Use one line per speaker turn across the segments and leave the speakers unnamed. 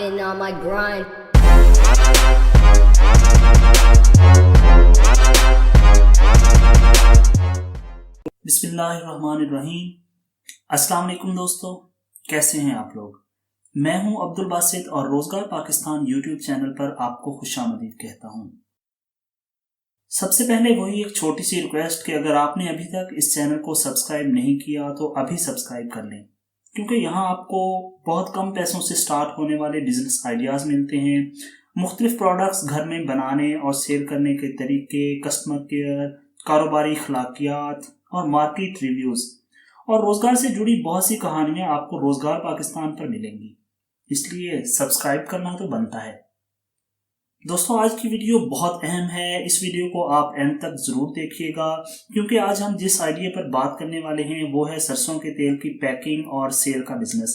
been on my grind.
बिस्मिल्लाहिर्रहमानिर्रहीम। अस्सलाम वालेकुम दोस्तों, कैसे हैं आप लोग। मैं हूं अब्दुल बासित और रोजगार पाकिस्तान यूट्यूब चैनल पर आपको खुशामदीद कहता हूं। सबसे पहले वही एक छोटी सी रिक्वेस्ट कि अगर आपने अभी तक इस चैनल को सब्सक्राइब नहीं किया तो अभी सब्सक्राइब कर लें, क्योंकि यहाँ आपको बहुत कम पैसों से स्टार्ट होने वाले बिजनेस आइडियाज़ मिलते हैं। मुख्तलिफ प्रोडक्ट्स घर में बनाने और सेल करने के तरीके, कस्टमर केयर, कारोबारी अखलाकियात और मार्केट रिव्यूज़ और रोज़गार से जुड़ी बहुत सी कहानियाँ आपको रोज़गार पाकिस्तान पर मिलेंगी, इसलिए सब्सक्राइब करना तो बनता है। दोस्तों, आज की वीडियो बहुत अहम है। इस वीडियो को आप एंड तक ज़रूर देखिएगा, क्योंकि आज हम जिस आइडिया पर बात करने वाले हैं वो है सरसों के तेल की पैकिंग और सेल का बिजनेस।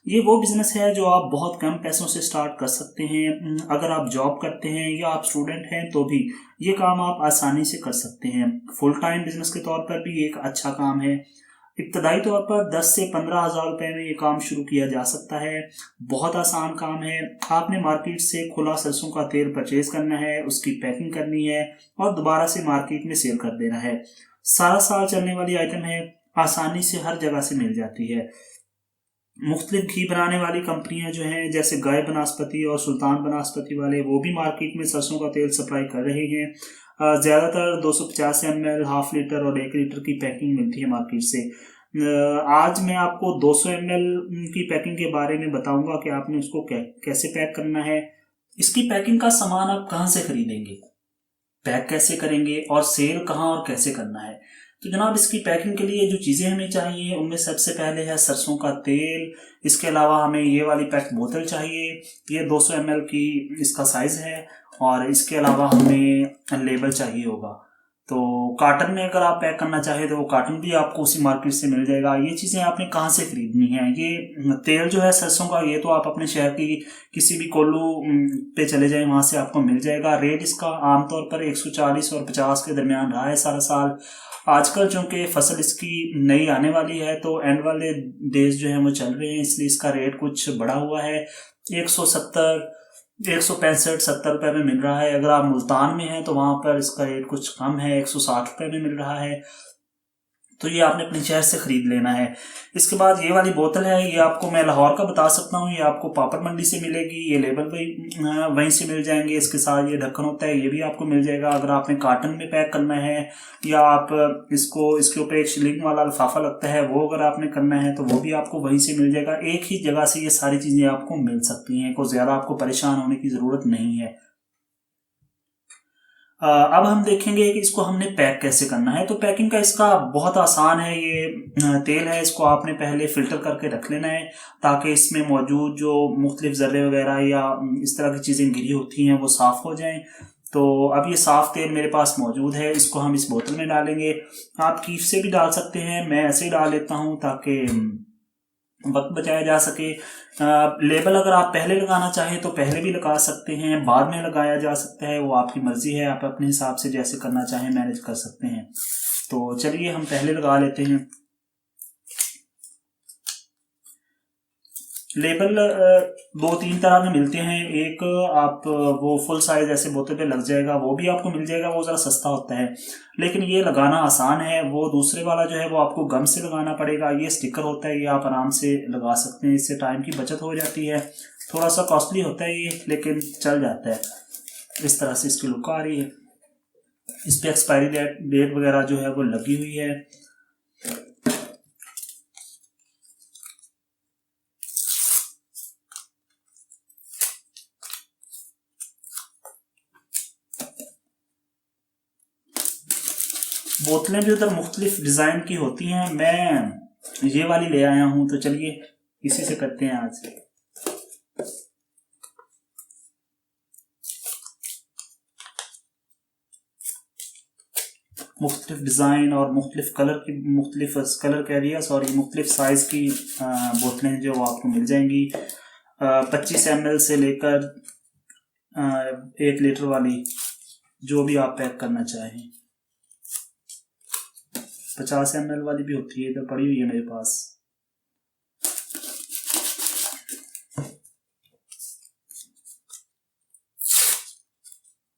ये वो बिजनेस है जो आप बहुत कम पैसों से स्टार्ट कर सकते हैं। अगर आप जॉब करते हैं या आप स्टूडेंट हैं तो भी ये काम आप आसानी से कर सकते हैं। फुल टाइम बिजनेस के तौर पर भी एक अच्छा काम है। इब्तदाई तौर पर 10 से 15 हज़ार रुपये में ये काम शुरू किया जा सकता है। बहुत आसान काम है। आपने मार्केट से खुला सरसों का तेल परचेज करना है, उसकी पैकिंग करनी है और दोबारा से मार्केट में सेल कर देना है। सारा साल चलने वाली आइटम है, आसानी से हर जगह से मिल जाती है। मुख्तलिफ घी बनाने वाली कंपनियां जो हैं, जैसे गाय बनास्पति और सुल्तान बनास्पति वाले, वो भी मार्केट में सरसों का तेल सप्लाई कर रहे हैं। ज़्यादातर 250 ml, हाफ लीटर और 1 लीटर की पैकिंग मिलती है मार्केट से। आज मैं आपको 200 ml की पैकिंग के बारे में बताऊंगा कि आपने उसको कैसे पैक करना है। इसकी पैकिंग का सामान आप कहाँ से खरीदेंगे, पैक कैसे करेंगे और सेल कहाँ और कैसे करना है। तो जनाब, इसकी पैकिंग के लिए जो चीज़ें हमें चाहिए उनमें सबसे पहले है सरसों का तेल। इसके अलावा हमें ये वाली पैक बोतल चाहिए, ये 200 ml की इसका साइज़ है। और इसके अलावा हमें लेबल चाहिए होगा। तो कार्टन में अगर आप पैक करना चाहें तो वो कार्टन भी आपको उसी मार्केट से मिल जाएगा। ये चीज़ें आपने कहाँ से खरीदनी है। ये तेल जो है सरसों का, ये तो आप अपने शहर की किसी भी कोल्लू पे चले जाएं, वहाँ से आपको मिल जाएगा। रेट इसका आमतौर पर 140 और 50 के दरमियान रहा है सारा साल। आजकल चूँकि फसल इसकी नई आने वाली है तो एंड वाले डेज जो हैं वो चल रहे हैं, इसलिए इसका रेट कुछ बढ़ा हुआ है। 170, 165-70 रुपये में मिल रहा है। अगर आप मुल्तान में हैं तो वहाँ पर इसका रेट कुछ कम है, 160 रुपये में मिल रहा है। तो ये आपने अपने शहर से ख़रीद लेना है। इसके बाद ये वाली बोतल है, ये आपको मैं लाहौर का बता सकता हूँ, ये आपको पापड़ मंडी से मिलेगी। ये लेबल वहीं से मिल जाएंगे। इसके साथ ये ढक्कन होता है, ये भी आपको मिल जाएगा। अगर आपने कार्टन में पैक करना है या आप इसके ऊपर एक शिलिंग वाला लिफाफा लगता है, वो अगर आपने करना है तो वो भी आपको वहीं से मिल जाएगा। एक ही जगह से ये सारी चीज़ें आपको मिल सकती हैं, कोई ज़्यादा आपको परेशान होने की ज़रूरत नहीं है। अब हम देखेंगे कि इसको हमने पैक कैसे करना है। तो पैकिंग का इसका बहुत आसान है। ये तेल है, इसको आपने पहले फ़िल्टर करके रख लेना है ताकि इसमें मौजूद जो मुख्तलिफ ज़र्रे वगैरह या इस तरह की चीज़ें गिरी होती हैं वो साफ़ हो जाएं। तो अब ये साफ़ तेल मेरे पास मौजूद है, इसको हम इस बोतल में डालेंगे। आप कीफ से भी डाल सकते हैं, मैं ऐसे ही डाल लेता हूँ ताकि वक्त बचाया जा सके। लेबल अगर आप पहले लगाना चाहें तो पहले भी लगा सकते हैं, बाद में लगाया जा सकता है, वो आपकी मर्जी है। आप अपने हिसाब से जैसे करना चाहें मैनेज कर सकते हैं। तो चलिए हम पहले लगा लेते हैं। लेबल 2-3 तरह के मिलते हैं। एक आप वो फुल साइज ऐसे बोतल पे लग जाएगा, वो भी आपको मिल जाएगा, वो ज़रा सस्ता होता है, लेकिन ये लगाना आसान है। वो दूसरे वाला जो है वो आपको गम से लगाना पड़ेगा। ये स्टिकर होता है, ये आप आराम से लगा सकते हैं, इससे टाइम की बचत हो जाती है। थोड़ा सा कॉस्टली होता है ये, लेकिन चल जाता है। इस तरह से इसकी लुक आ रही है। इस पर एक्सपायरी डेट वगैरह जो है वो लगी हुई है। बोतलें भी उधर मुख्तलिफ डिज़ाइन की होती हैं, मैं ये वाली ले आया हूँ, तो चलिए इसी से करते हैं आज। मुख्तलिफ डिज़ाइन और मुख्तलिफ कलर कह दिया, सॉरी, मुख्तलिफ साइज़ की बोतलें जो आपको मिल जाएंगी। 25 ml से लेकर 1 लीटर वाली, जो भी आप पैक करना चाहें। 50 ml वाली भी होती है, इधर पड़ी हुई है मेरे पास।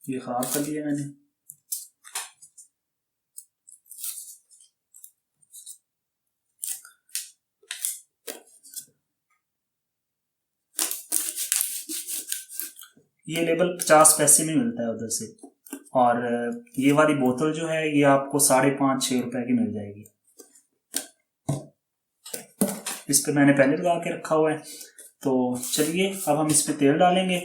ये खराब कर दिया मैंने। ये लेबल 50 पैसे में मिलता है उधर से, और ये वाली बोतल जो है ये आपको 5.5-6 रुपए की मिल जाएगी। इस पे मैंने पहले लगा के रखा हुआ है। तो चलिए अब हम इस पे तेल डालेंगे।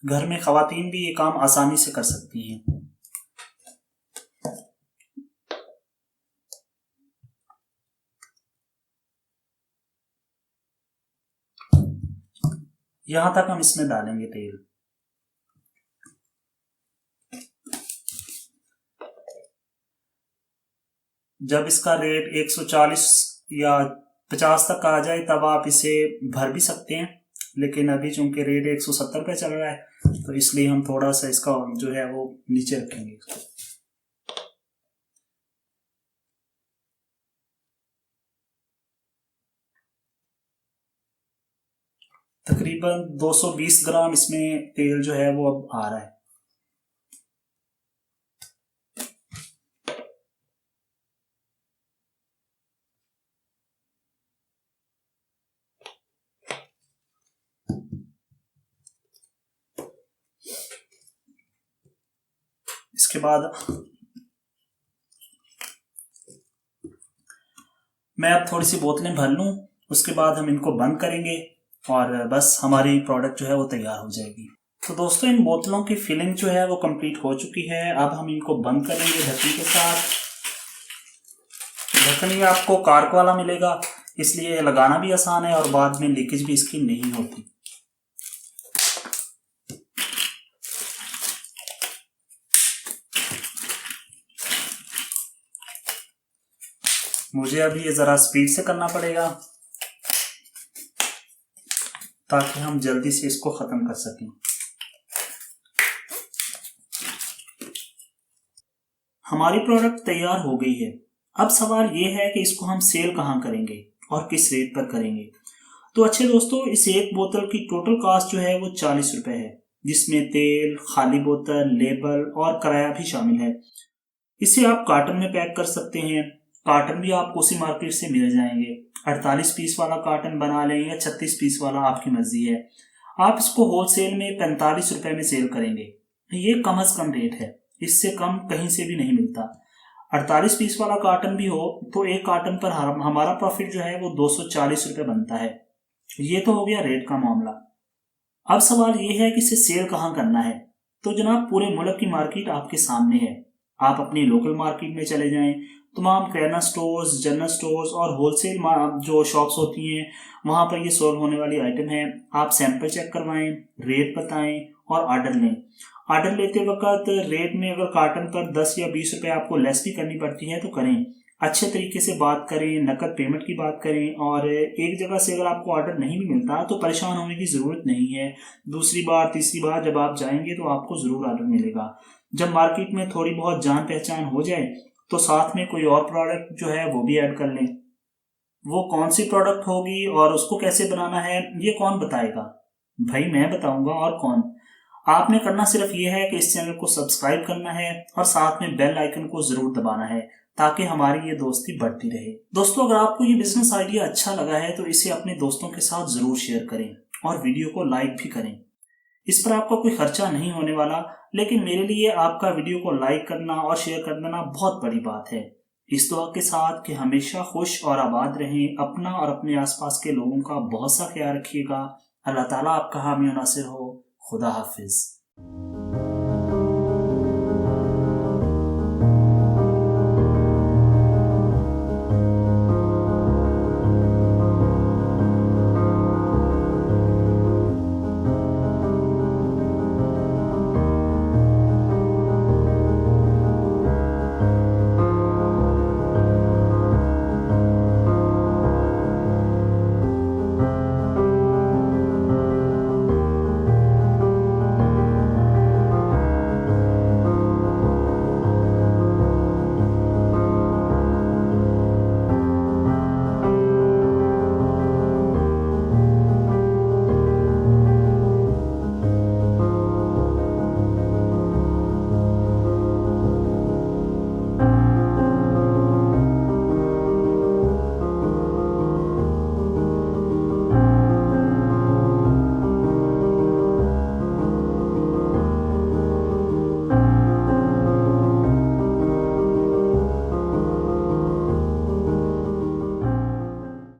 घर में खवातीन भी ये काम आसानी से कर सकती हैं। यहां तक हम इसमें डालेंगे तेल। जब इसका रेट 140 या 50 तक आ जाए तब आप इसे भर भी सकते हैं, लेकिन अभी चूंकि रेट 170 पे चल रहा है तो इसलिए हम थोड़ा सा इसका जो है वो नीचे रखेंगे इसको। तकरीबन 220 ग्राम इसमें तेल जो है वो अब आ रहा है। इसके बाद मैं अब थोड़ी सी बोतलें भर लूं, उसके बाद हम इनको बंद करेंगे और बस हमारी प्रोडक्ट जो है वो तैयार हो जाएगी। तो दोस्तों इन बोतलों की फिलिंग जो है वो कंप्लीट हो चुकी है। अब हम इनको बंद करेंगे ढक्कन के साथ। ढक्कन ये आपको कार्क वाला मिलेगा, इसलिए लगाना भी आसान है और बाद में लीकेज भी इसकी नहीं होती। मुझे अभी ये जरा स्पीड से करना पड़ेगा ताकि हम जल्दी से इसको खत्म कर सकें। हमारी प्रोडक्ट तैयार हो गई है। अब सवाल ये है कि इसको हम सेल कहाँ करेंगे और किस रेट पर करेंगे। तो अच्छे दोस्तों, इस एक बोतल की टोटल कॉस्ट जो है वो 40 रुपए है, जिसमें तेल, खाली बोतल, लेबल और किराया भी शामिल है। इसे आप कार्टन में पैक कर सकते हैं। कार्टन भी आपको उसी मार्केट से मिल जाएंगे। 48 पीस वाला कार्टन बना लें या 36 पीस वाला, आपकी मर्जी है। आप इसको होलसेल में 45 रुपए में सेल करेंगे। ये कम से कम रेट है, इससे कम कहीं से भी नहीं मिलता। 48 पीस वाला कार्टन भी हो तो एक कार्टन पर हमारा प्रॉफिट जो है वो 240 रुपए बनता है। ये तो हो गया रेट का मामला। अब सवाल ये है कि इसे सेल कहाँ करना है। तो जनाब, पूरे मुल्क की मार्केट आपके सामने है। आप अपनी लोकल मार्केट में चले जाएं, तमाम किराना स्टोर्स, जनरल स्टोर्स और होलसेल जो शॉप्स होती हैं वहां पर ये सोल्व होने वाली आइटम है। आप सैंपल चेक करवाएं, रेट बताएं और ऑर्डर लें। ऑर्डर लेते वक्त रेट में अगर कार्टन पर 10 या 20 रुपए आपको लेस भी करनी पड़ती है तो करें। अच्छे तरीके से बात करें, नकद पेमेंट की बात करें, और एक जगह से अगर आपको ऑर्डर नहीं भी मिलता तो परेशान होने की ज़रूरत नहीं है। दूसरी बार, तीसरी बार जब आप जाएंगे तो आपको ज़रूर ऑर्डर मिलेगा। जब मार्केट में थोड़ी बहुत जान पहचान हो जाए तो साथ में कोई और प्रोडक्ट जो है वो भी ऐड कर लें। वो कौन सी प्रोडक्ट होगी और उसको कैसे बनाना है ये कौन बताएगा? भाई मैं बताऊंगा, और कौन। आपने करना सिर्फ ये है कि इस चैनल को सब्सक्राइब करना है और साथ में बेल आइकन को जरूर दबाना है ताकि हमारी ये दोस्ती बढ़ती रहे। दोस्तों, अगर आपको ये बिजनेस आइडिया अच्छा लगा है तो इसे अपने दोस्तों के साथ जरूर शेयर करें और वीडियो को लाइक भी करें। इस पर आपका कोई खर्चा नहीं होने वाला, लेकिन मेरे लिए आपका वीडियो को लाइक करना और शेयर कर देना बहुत बड़ी बात है। इस दुआ के साथ कि हमेशा खुश और आबाद रहें। अपना और अपने आसपास के लोगों का बहुत सा ख्याल रखिएगा। अल्लाह ताला आपका हामी और नासिर हो। खुदा हाफिज।